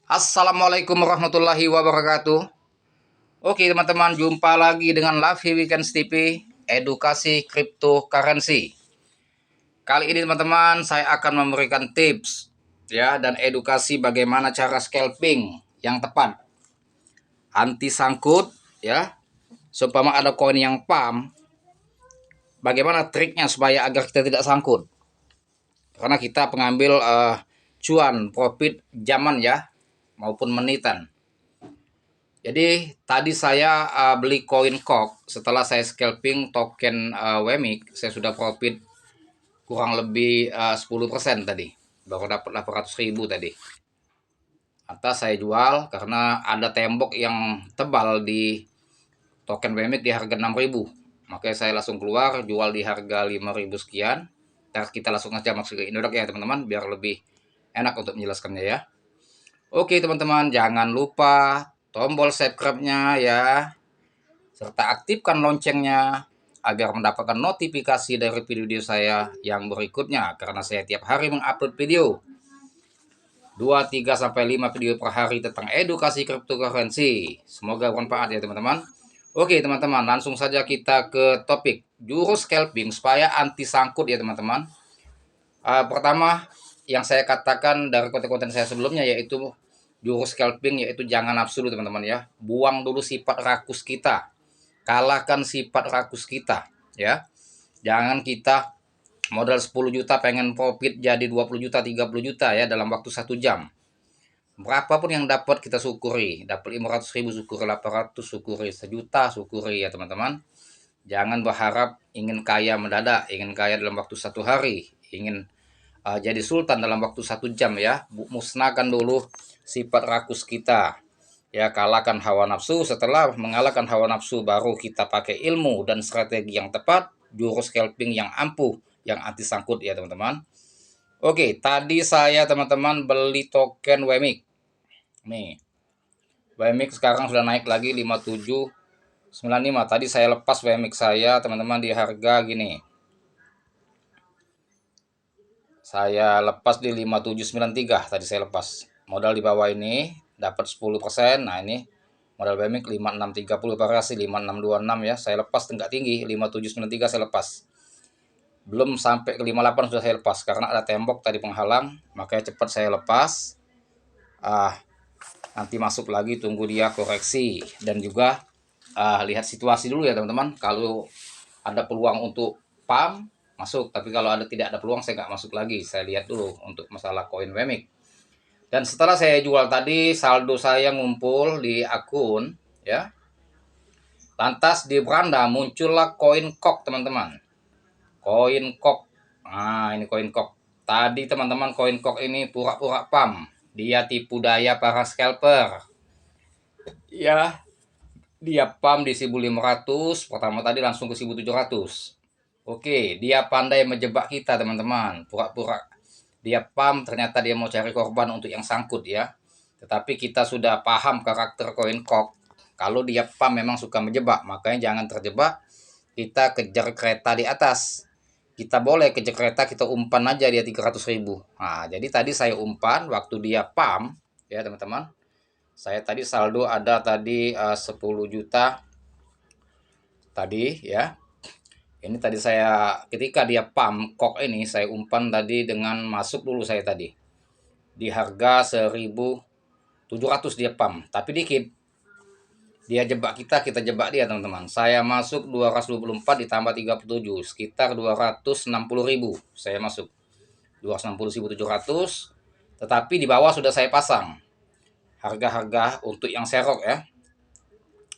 Assalamualaikum warahmatullahi wabarakatuh. Oke teman-teman, jumpa lagi dengan Lavi Weekends TV, edukasi cryptocurrency. Kali ini teman-teman, saya akan memberikan tips ya dan edukasi bagaimana cara scalping yang tepat. Anti sangkut ya. Seumpama ada koin yang pump, bagaimana triknya supaya agar kita tidak sangkut? Karena kita pengambil cuan, profit zaman ya, maupun menitan. Jadi tadi saya beli koin kok, setelah saya scalping token WMIC, saya sudah profit kurang lebih 10% tadi. Baru dapat 800.000 tadi. Atas saya jual karena ada tembok yang tebal di token WMIC di harga 6.000. Makanya saya langsung keluar jual di harga 5.000 sekian. Ntar kita langsung aja masuk ke Indodax ya teman-teman, biar lebih enak untuk menjelaskannya ya. Oke teman-teman, jangan lupa tombol subscribe-nya ya, serta aktifkan loncengnya agar mendapatkan notifikasi dari video saya yang berikutnya, karena saya tiap hari mengupload video 2, 3, sampai 5 video per hari tentang edukasi cryptocurrency. Semoga bermanfaat ya teman-teman. Oke teman-teman, langsung saja kita ke topik jurus scalping supaya anti sangkut ya teman-teman. Pertama yang saya katakan dari konten-konten saya sebelumnya yaitu jurus scalping, yaitu jangan nafsu dulu teman-teman ya. Buang dulu sifat rakus kita, kalahkan sifat rakus kita ya. Jangan kita modal 10 juta pengen profit jadi 20 juta 30 juta ya dalam waktu 1 jam. Berapapun yang dapat kita syukuri, dapat 500.000 syukuri, 800 syukuri, 1 juta syukuri ya teman-teman. Jangan berharap ingin kaya mendadak, ingin kaya dalam waktu 1 hari, ingin jadi sultan dalam waktu 1 jam ya. Musnahkan dulu sifat rakus kita ya, kalahkan hawa nafsu. Setelah mengalahkan hawa nafsu, baru kita pakai ilmu dan strategi yang tepat, jurus scalping yang ampuh, yang anti sangkut ya teman-teman. Oke, tadi saya teman-teman beli token WMIC nih. WMIC sekarang sudah naik lagi 5795. Tadi saya lepas WMIC saya teman-teman di harga gini, saya lepas di 5793. Tadi saya lepas modal di bawah ini dapat 10%. Nah ini modal BMIC 5630 variasi 5626 ya. Saya lepas tingkat tinggi 5793 saya lepas. Belum sampai ke 58 sudah saya lepas karena ada tembok tadi penghalang, makanya cepat saya lepas. Nanti masuk lagi, tunggu dia koreksi dan juga lihat situasi dulu ya teman-teman. Kalau ada peluang untuk pump masuk, tapi kalau tidak ada peluang saya nggak masuk lagi. Saya lihat dulu untuk masalah koin WMIC. Dan setelah saya jual tadi, saldo saya ngumpul di akun ya. Lantas di beranda muncullah koin kok teman-teman. Koin kok. Nah, ini koin kok. Tadi teman-teman koin kok ini pura-pura pump. Dia tipu daya para scalper. Ya, dia pump di 1.500, pertama tadi langsung ke 1.700. Oke, dia pandai menjebak kita teman-teman. Pura-pura dia pump, ternyata dia mau cari korban untuk yang sangkut ya. Tetapi kita sudah paham karakter koin kok. Kalau dia pump memang suka menjebak, makanya jangan terjebak. Kita kejar kereta di atas. Kita boleh kejar kereta, kita umpan aja dia 300.000. Nah, jadi tadi saya umpan waktu dia pump ya teman-teman. Saya tadi saldo ada tadi 10 juta tadi ya. Ini tadi saya ketika dia pump kok ini, saya umpan tadi dengan masuk dulu saya tadi di harga 1.700 dia pump, tapi dikit dia jebak kita, kita jebak dia teman-teman. Saya masuk 224 ditambah 37 sekitar 260.000 saya masuk, 260.700. Tetapi di bawah sudah saya pasang harga-harga untuk yang serok ya.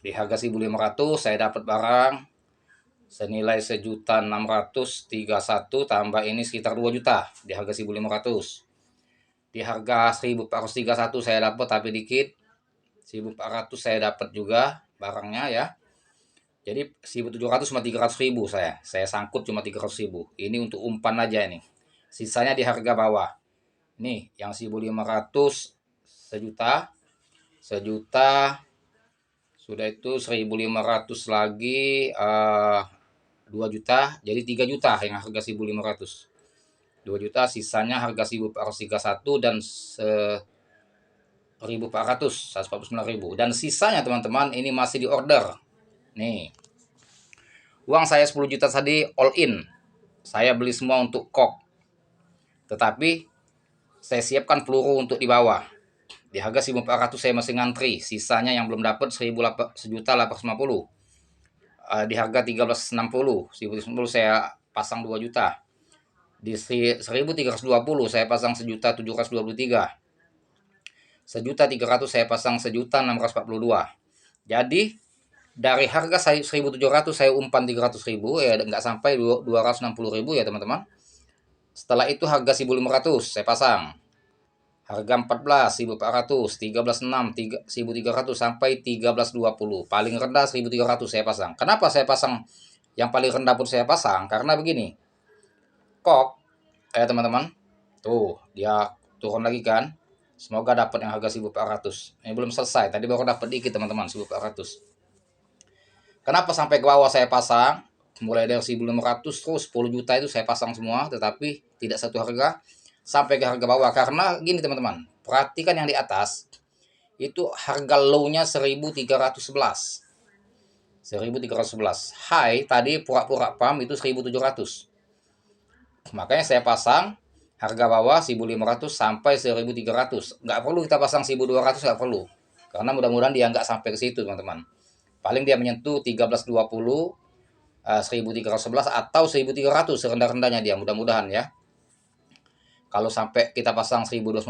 Di harga 1.500 saya dapat barang senilai 1.631 tambah ini sekitar 2 juta di harga 1.500. Di harga 1.431 saya dapat tapi dikit, 1.400 saya dapat juga barangnya ya. Jadi 1.700 cuma 300.000 saya sangkut cuma 300.000. Ini untuk umpan aja ini. Sisanya di harga bawah. Nih yang 1.500 sejuta, sejuta sudah itu 1.500 lagi 2 juta, jadi 3 juta yang harga 1.500. 2 juta, sisanya harga 1.431 dan 149.000. Dan sisanya teman-teman ini masih di order. Nih. Uang saya 10 juta tadi all in. Saya beli semua untuk kok. Tetapi saya siapkan peluru untuk di bawah. Di harga 1.400 saya masih ngantri. Sisanya yang belum dapat 1.850. Di harga 1360. 1.360 saya pasang 2 juta. Di 1.320 saya pasang 1.723. 1.300 saya pasang 1.642. Jadi dari harga 1.700 saya umpan 300.000 ya, nggak sampai 260.000 ya teman-teman. Setelah itu harga 1.500 saya pasang. Harga 14, 1.400, 13.6, 1.300 sampai 13.20. Paling rendah 1.300 saya pasang. Kenapa saya pasang yang paling rendah pun saya pasang? Karena begini. Kok teman-teman. Tuh, dia turun lagi kan. Semoga dapat yang harga 1.400. Ini belum selesai. Tadi baru dapat dikit teman-teman 1.400. Kenapa sampai ke bawah saya pasang? Mulai dari 1.500 terus 10 juta itu saya pasang semua, tetapi tidak satu harga sampai ke harga bawah. Karena gini teman-teman, perhatikan yang di atas itu harga low-nya 1.311. 1.311. High tadi pura-pura pump itu 1.700. Makanya saya pasang harga bawah 1.500 sampai 1.300. Nggak perlu kita pasang 1.200, nggak perlu. Karena mudah-mudahan dia nggak sampai ke situ teman-teman. Paling dia menyentuh 1320, 1.311 atau 1.300 serendah-rendahnya dia, mudah-mudahan ya. Kalau sampai kita pasang 1.250,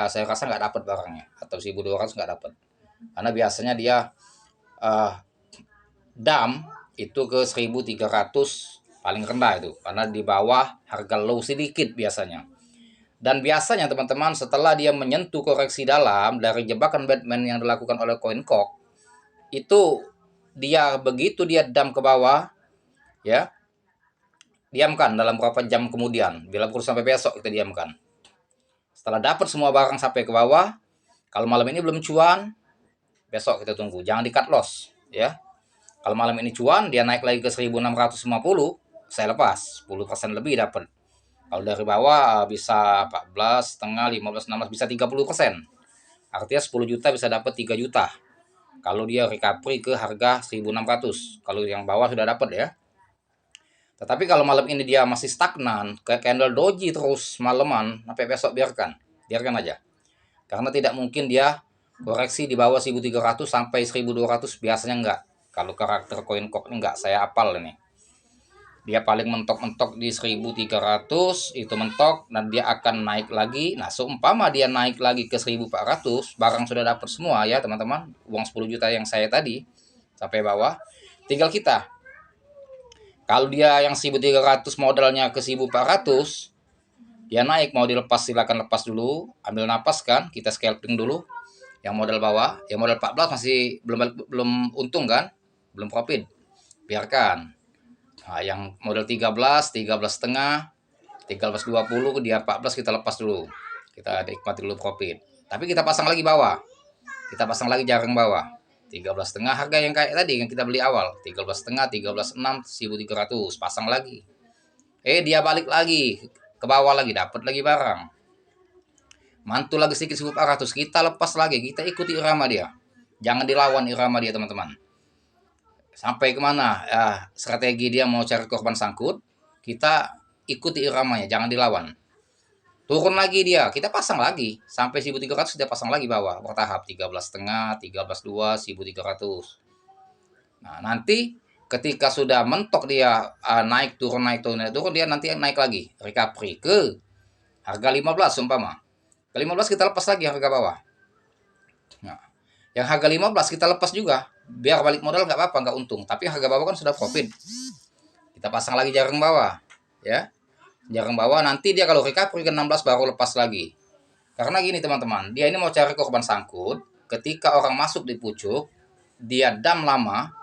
saya rasa nggak dapat barangnya, atau 1.200 nggak dapat. Karena biasanya dia dam itu ke 1.300 paling rendah itu, karena di bawah harga low sedikit biasanya. Dan biasanya teman-teman setelah dia menyentuh koreksi dalam dari jebakan Batman yang dilakukan oleh CoinCock, itu dia begitu dia dam ke bawah ya, diamkan dalam beberapa jam kemudian. Bila perlu sampai besok kita diamkan. Setelah dapat semua barang sampai ke bawah, kalau malam ini belum cuan, besok kita tunggu. Jangan di cut loss ya. Kalau malam ini cuan, dia naik lagi ke 1.650, saya lepas 10% lebih dapat. Kalau dari bawah bisa 14 setengah, 15, 16, bisa 30%. Artinya 10 juta bisa dapat 3 juta. Kalau dia recovery ke harga 1.600. Kalau yang bawah sudah dapat ya. Tetapi kalau malam ini dia masih stagnan, kayak candle doji terus maleman, sampai besok biarkan aja. Karena tidak mungkin dia koreksi di bawah 1.300 sampai 1.200, biasanya enggak. Kalau karakter CoinCock ini enggak, saya apal ini. Dia paling mentok-mentok di 1.300, itu mentok, dan dia akan naik lagi. Nah, seumpama dia naik lagi ke 1.400, barang sudah dapat semua ya teman-teman, uang 10 juta yang saya tadi, sampai bawah, tinggal kita. Kalau dia yang 1.300 modalnya ke 1.400, dia naik mau dilepas silakan lepas dulu, ambil napas kan, kita scalping dulu. Yang modal bawah, yang modal 14 masih belum untung kan, belum profit, biarkan. Nah, yang modal 13 setengah, 13.20 dia 14 kita lepas dulu, kita nikmati dulu profit. Tapi kita pasang lagi bawah, kita pasang lagi jarang bawah. 13,5 harga yang kayak tadi yang kita beli awal, 13,5, 13,6, 1.300 pasang lagi. Dia balik lagi ke bawah lagi, dapat lagi barang. Mantul lagi sedikit 1.400, kita lepas lagi, kita ikuti irama dia. Jangan dilawan irama dia teman-teman. Sampai kemana strategi dia mau cari korban sangkut, kita ikuti iramanya, jangan dilawan. Turun lagi dia, kita pasang lagi sampai 1.300, kita pasang lagi bawah bertahap 13,5, 13,2, 1.300. Nah, nanti ketika sudah mentok dia naik turun dia nanti naik lagi recovery ke harga 15 umpama. Ke 15 kita lepas lagi harga bawah. Nah, yang harga 15 kita lepas juga, biar balik modal nggak apa-apa, nggak untung, tapi harga bawah kan sudah profit. Kita pasang lagi jarang bawah ya. Jarang bawah, nanti dia kalau recovery ke 16 baru lepas lagi. Karena gini teman-teman, dia ini mau cari korban sangkut. Ketika orang masuk di pucuk, dia dam lama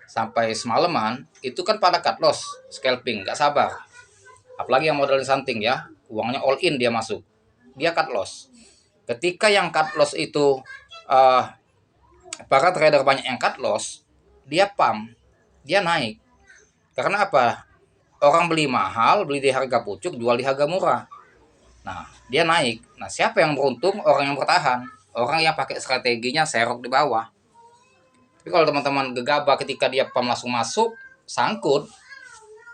sampai semalaman, itu kan pada cut loss, scalping, nggak sabar. Apalagi yang modal santing ya, uangnya all in dia masuk, dia cut loss. Ketika yang cut loss itu para trader banyak yang cut loss, dia pump, dia naik. Karena apa? Orang beli mahal, beli di harga pucuk, jual di harga murah. Nah, dia naik. Nah, siapa yang beruntung? Orang yang bertahan. orang yang pakai strateginya serok di bawah. Tapi kalau teman-teman gegabah ketika dia pam langsung masuk, sangkut,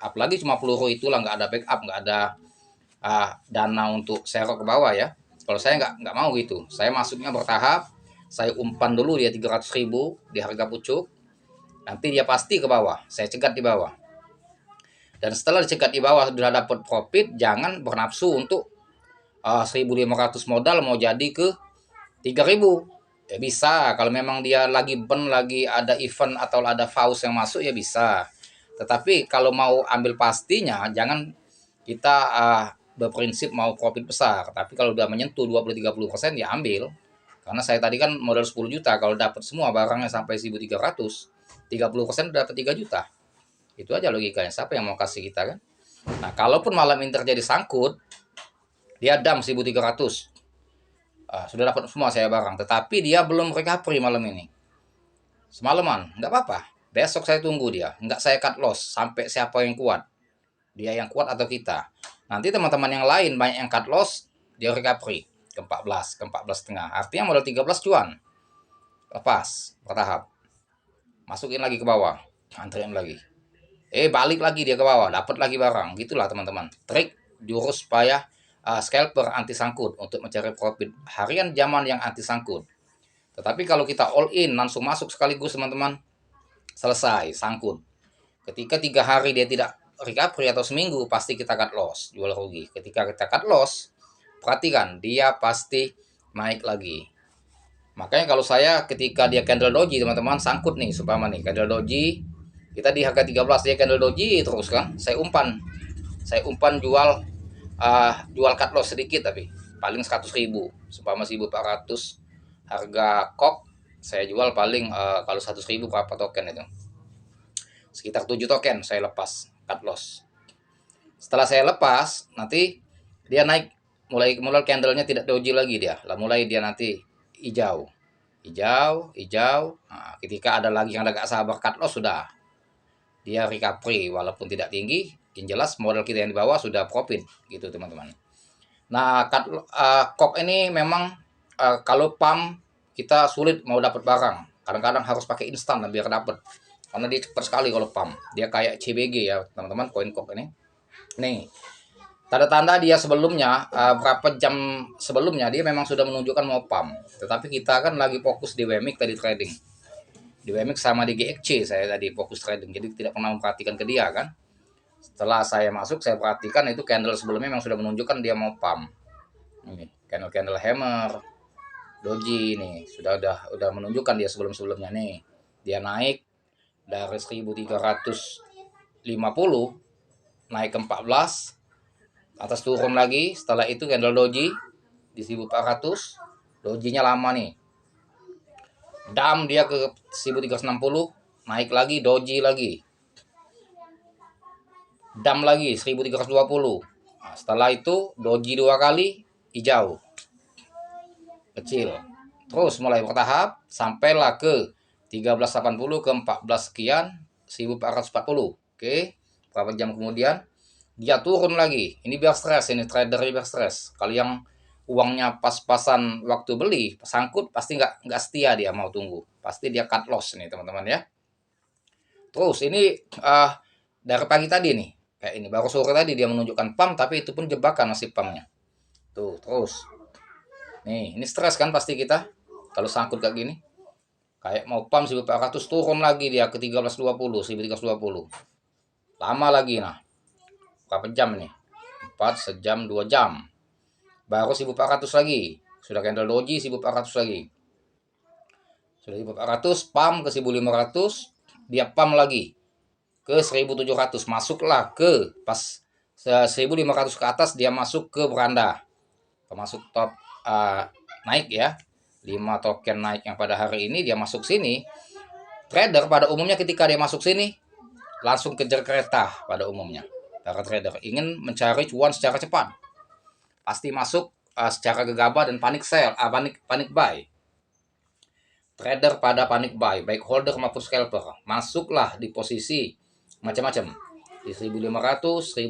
apalagi cuma peluru itulah, nggak ada backup, nggak ada dana untuk serok ke bawah ya. Kalau saya nggak mau gitu. Saya masuknya bertahap, saya umpan dulu dia 300.000 di harga pucuk, nanti dia pasti ke bawah, saya cegat di bawah. Dan setelah dicegat di bawah sudah dapat profit, jangan bernafsu untuk 1.500 modal mau jadi ke 3.000. Ya bisa, kalau memang dia lagi lagi ada event atau ada faus yang masuk ya bisa. Tetapi kalau mau ambil pastinya, jangan kita berprinsip mau profit besar. Tapi kalau udah menyentuh 20-30% ya ambil. Karena saya tadi kan modal 10 juta, kalau dapat semua barangnya sampai 1.300, 30% dapat 3 juta. Itu aja logikanya, siapa yang mau kasih kita kan. Nah kalaupun malam ini terjadi sangkut, dia dam 1.300, sudah dapat semua saya barang, tetapi dia belum recovery malam ini, semalaman, nggak apa-apa, besok saya tunggu dia, nggak saya cut loss sampai siapa yang kuat, dia yang kuat atau kita. Nanti teman-teman yang lain banyak yang cut loss, dia recovery ke 14, ke 14 setengah, artinya modal 13 cuan, lepas bertahap, masukin lagi ke bawah, antrian lagi, balik lagi dia ke bawah, dapat lagi barang. Gitulah teman-teman, trik jurus supaya scalper anti sangkut untuk mencari profit harian zaman yang anti sangkut. Tetapi kalau kita all in langsung masuk sekaligus teman-teman, selesai sangkut. Ketika 3 hari dia tidak recovery atau seminggu, pasti kita cut loss, jual rugi. Ketika kita cut loss, perhatikan dia pasti naik lagi. Makanya kalau saya ketika dia candle doji teman-teman, sangkut nih supaya nih candle doji, kita di harga 13 dia candle doji terus kan, saya umpan jual cut loss sedikit, tapi paling 100.000, supaya 1.400 harga kok, saya jual paling kalau 100.000 berapa token itu, sekitar 7 token saya lepas cut loss. Setelah saya lepas, nanti dia naik, mulai candlenya tidak doji lagi, dia lah mulai dia nanti hijau. Nah, ketika ada lagi yang agak sabar cut loss, sudah dia recovery walaupun tidak tinggi, yang jelas modal kita yang di bawah sudah profit gitu teman-teman. Nah kok ini memang kalau pump kita sulit mau dapat barang, kadang-kadang harus pakai instan biar dapat, karena dia cepat sekali kalau pump, dia kayak CBG ya teman-teman, koin kok ini nih, tanda-tanda dia sebelumnya berapa jam sebelumnya dia memang sudah menunjukkan mau pump, tetapi kita kan lagi fokus di WMX tadi trading, di WMX sama di GXC saya tadi fokus trading, jadi tidak pernah memperhatikan ke dia kan. Setelah saya masuk, saya perhatikan itu candle sebelumnya memang sudah menunjukkan dia mau pump. Ini candle hammer, doji nih udah menunjukkan dia sebelumnya nih. Dia naik dari 1.350 naik ke 14, atas turun lagi. Setelah itu candle doji di 1.400, dojinya lama nih. Dam dia ke 1.360, naik lagi, doji lagi. Dam lagi 1.320. Nah, setelah itu doji 2 kali, hijau kecil, terus mulai bertahap sampailah ke 1380 ke 14 sekian, 1440. Oke, berapa jam kemudian dia turun lagi. Ini biar stres, ini trader biar stres. Kalau yang uangnya pas-pasan waktu beli sangkut, pasti nggak setia, dia mau tunggu, pasti dia cut loss nih teman-teman ya. Terus ini dari pagi tadi nih, kayak ini baru sore tadi dia menunjukkan pump, tapi itu pun jebakan masih pumpnya tuh. Terus nih, ini stres kan pasti kita kalau sangkut kayak gini, kayak mau pump 1.400, turun lagi dia ke 1320, 1.320, lama lagi. Nah berapa jam nih, 4 sejam 2 jam baru 1.400 lagi, sudah candle doji 1.400 lagi, sudah 1.400 pump ke 1.500, dia pump lagi ke 1.700, masuklah ke pas 1.500 ke atas, dia masuk ke beranda, termasuk top naik ya, 5 token naik yang pada hari ini dia masuk sini. Trader pada umumnya ketika dia masuk sini langsung kejar kereta, pada umumnya para trader ingin mencari cuan secara cepat, pasti masuk secara gegabah dan panik sell, panik buy. Trader pada panik buy, baik holder maupun scalper, masuklah di posisi macam-macam di 1.500, 1.600,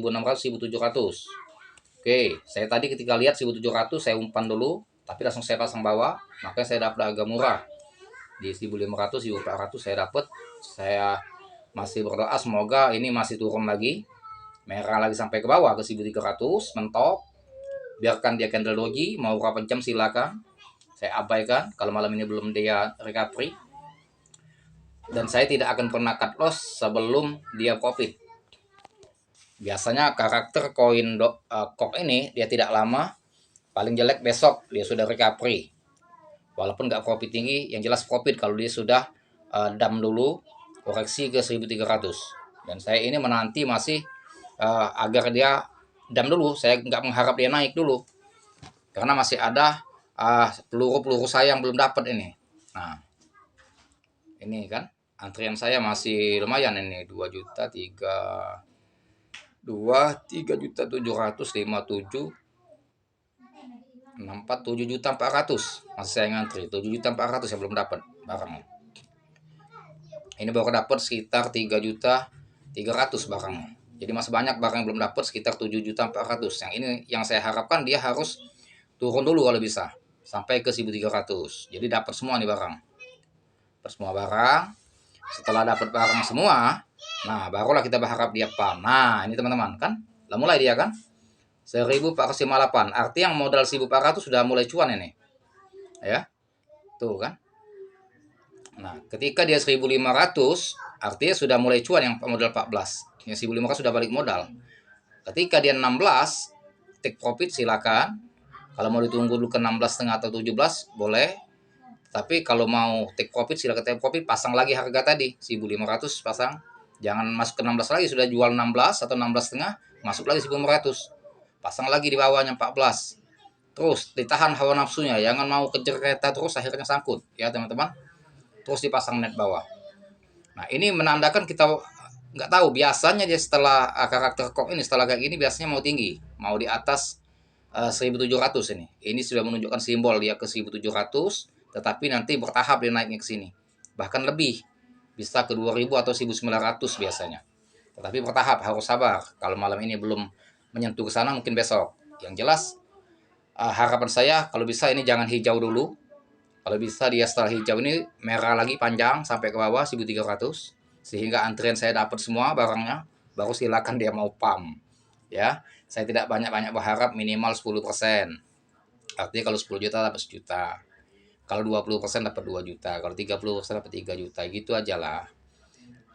1.700. Oke, saya tadi ketika lihat 1.700 saya umpan dulu, tapi langsung saya pasang bawah, makanya saya dapat agak murah di 1.500, 1.400 saya dapat. Saya masih berdoa semoga ini masih turun lagi, merah lagi sampai ke bawah ke 1.300 mentok. Biarkan dia candle doji, mau berapa jam silakan, saya abaikan kalau malam ini belum dia recovery. Dan saya tidak akan pernah cut loss sebelum dia profit. Biasanya karakter koin kok ini dia tidak lama, paling jelek besok dia sudah recovery. Walaupun nggak profit tinggi, yang jelas profit kalau dia sudah dump dulu, koreksi ke 1.300. Dan saya ini menanti masih agar dia dump dulu, saya nggak mengharap dia naik dulu. Karena masih ada peluru-peluru saya yang belum dapat ini. Nah, ini kan antrian saya masih lumayan ini, 2.300.000, 7 masih saya ngantri 7.400.000 yang belum dapat barangnya. Ini baru dapat sekitar 3.300.000 barangnya. Jadi masih banyak barang yang belum dapat, sekitar 7.400.000. Yang ini yang saya harapkan dia harus turun dulu kalau bisa sampai ke 1.300. Jadi dapat semua nih barang. Dapat semua barang. Setelah dapat barang semua, nah barulah kita berharap dia pump. Nah ini teman-teman kan, udah mulai dia kan 1.458. Arti yang modal 1.400 sudah mulai cuan ini, ya tuh kan. Nah ketika dia 1.500, artinya sudah mulai cuan yang modal 14. Yang 1.500 sudah balik modal. Ketika dia 16, take profit silakan. Kalau mau ditunggu dulu ke 16,5 atau 17 boleh. Tapi kalau mau take profit silakan take profit, pasang lagi harga tadi 1.500 pasang. Jangan masuk ke 16 lagi, sudah jual 16 atau 16,5, masuk lagi 1.500. Pasang lagi di bawahnya 14. Terus ditahan hawa nafsunya, jangan mau kejar kereta terus akhirnya sangkut ya teman-teman. Terus dipasang net bawah. Nah, ini menandakan kita nggak tahu, biasanya dia setelah karakter kok ini setelah kayak gini biasanya mau tinggi, mau di atas 1.700 ini. Ini sudah menunjukkan simbol dia ke 1.700. Tetapi nanti bertahap dia naiknya ke sini. Bahkan lebih, bisa ke 2.000 atau 1.900 biasanya. Tetapi bertahap, harus sabar. Kalau malam ini belum menyentuh ke sana, mungkin besok. Yang jelas, harapan saya kalau bisa ini jangan hijau dulu. Kalau bisa dia setelah hijau ini merah lagi panjang sampai ke bawah 1.300. Sehingga antrian saya dapat semua barangnya, baru silakan dia mau pump. Ya, saya tidak banyak-banyak berharap, minimal 10%. Artinya kalau 10 juta dapat 1 juta. Kalau 20% dapat 2 juta, kalau 30% dapat 3 juta, gitu aja lah.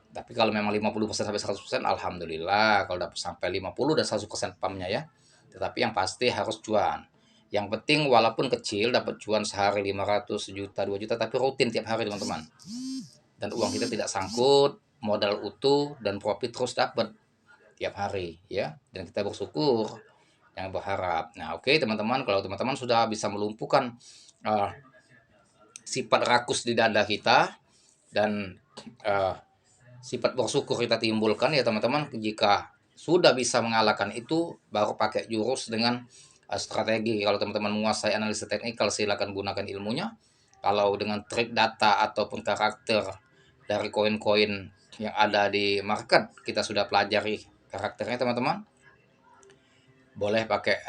Tapi kalau memang 50% sampai 100%, alhamdulillah. Kalau dapat sampai 50 dan 100% pumpnya ya. Tetapi yang pasti harus cuan. Yang penting walaupun kecil dapat cuan sehari 500, juta, 2 juta, tapi rutin tiap hari teman-teman. Dan uang kita tidak sangkut, modal utuh dan profit terus dapat tiap hari ya. Dan kita bersyukur, jangan berharap. Nah, oke teman-teman, kalau teman-teman sudah bisa melumpuhkan sifat rakus di dada kita dan sifat bersyukur kita timbulkan ya teman-teman. Jika sudah bisa mengalahkan itu, baru pakai jurus dengan strategi. Kalau teman-teman menguasai analisa teknikal, silakan gunakan ilmunya. Kalau dengan trik data ataupun karakter dari koin-koin yang ada di market, kita sudah pelajari karakternya teman-teman, boleh pakai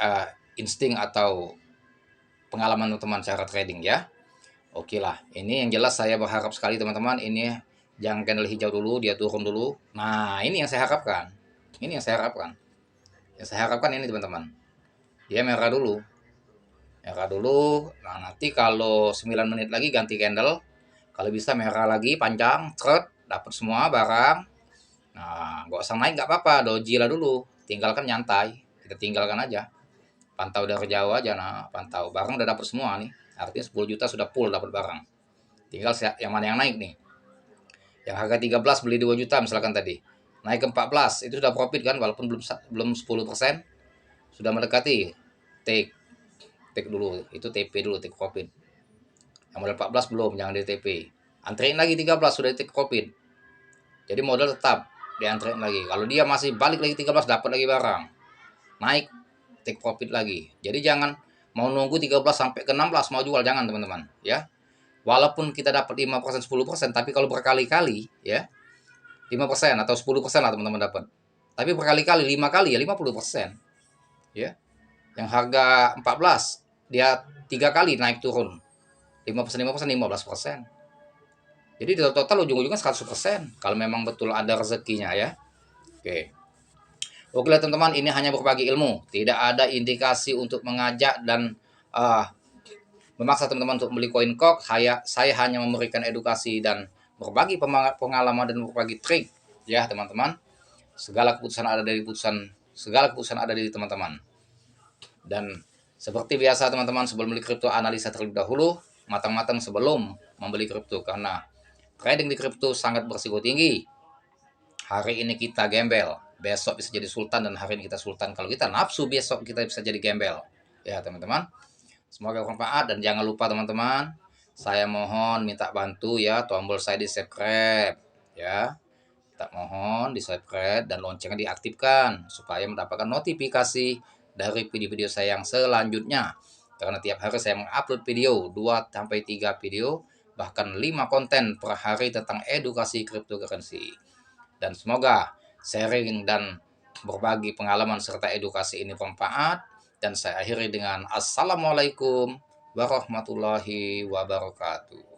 insting atau pengalaman teman-teman cara trading ya. Oke lah, ini yang jelas saya berharap sekali teman-teman, ini jangan candle hijau dulu, dia turun dulu. Nah, ini yang saya harapkan. Ini yang saya harapkan. Yang saya harapkan ini teman-teman. Dia merah dulu. Merah dulu. Nah, nanti kalau 9 menit lagi ganti candle. Kalau bisa merah lagi panjang, thread, dapat semua barang. Nah, nggak usah naik nggak apa-apa, doji lah dulu. Tinggalkan nyantai. Kita tinggalkan aja. Pantau dari jauh aja, nah pantau. Barang udah dapat semua nih. Artinya 10 juta sudah full dapat barang. Tinggal yang mana yang naik nih. Yang harga 13 beli 2 juta misalkan tadi. Naik ke 14, itu sudah profit kan walaupun belum 10%. Sudah mendekati. Take dulu, itu TP dulu, take profit. Yang modal 14 belum, jangan di TP. Antriin lagi 13 sudah di take profit. Jadi modal tetap diantriin lagi. Kalau dia masih balik lagi 13 dapat lagi barang. Naik take profit lagi. Jadi jangan mau nunggu 13 sampai ke 16 mau jual, jangan teman-teman ya. Walaupun kita dapat 5%, 10%, tapi kalau berkali-kali ya 5% atau 10% lah teman-teman dapat. Tapi berkali-kali 5 kali ya 50% ya. Yang harga 14 dia 3 kali naik turun. 5%, 5%, 15%. Jadi total ujung-ujungnya 100% kalau memang betul ada rezekinya ya. Oke. Oke lah teman-teman, ini hanya berbagi ilmu, tidak ada indikasi untuk mengajak dan memaksa teman-teman untuk beli koin kok. Saya hanya memberikan edukasi dan berbagi pengalaman dan berbagi trik ya teman-teman. Segala keputusan ada di teman-teman. Dan seperti biasa teman-teman, sebelum beli kripto analisa terlebih dahulu matang-matang sebelum membeli kripto, karena trading di kripto sangat berisiko tinggi. Hari ini kita gembel, besok bisa jadi sultan, dan hari ini kita sultan. Kalau kita nafsu, besok kita bisa jadi gembel. Ya teman-teman, semoga bermanfaat, dan jangan lupa teman-teman, saya mohon minta bantu ya, tombol saya di subscribe ya. Tak mohon di subscribe dan loncengnya diaktifkan supaya mendapatkan notifikasi dari video-video saya yang selanjutnya. Karena tiap hari saya mengupload video 2-3 video, bahkan 5 konten per hari tentang edukasi cryptocurrency. Dan semoga sharing dan berbagi pengalaman serta edukasi ini bermanfaat. Dan saya akhiri dengan Assalamualaikum warahmatullahi wabarakatuh.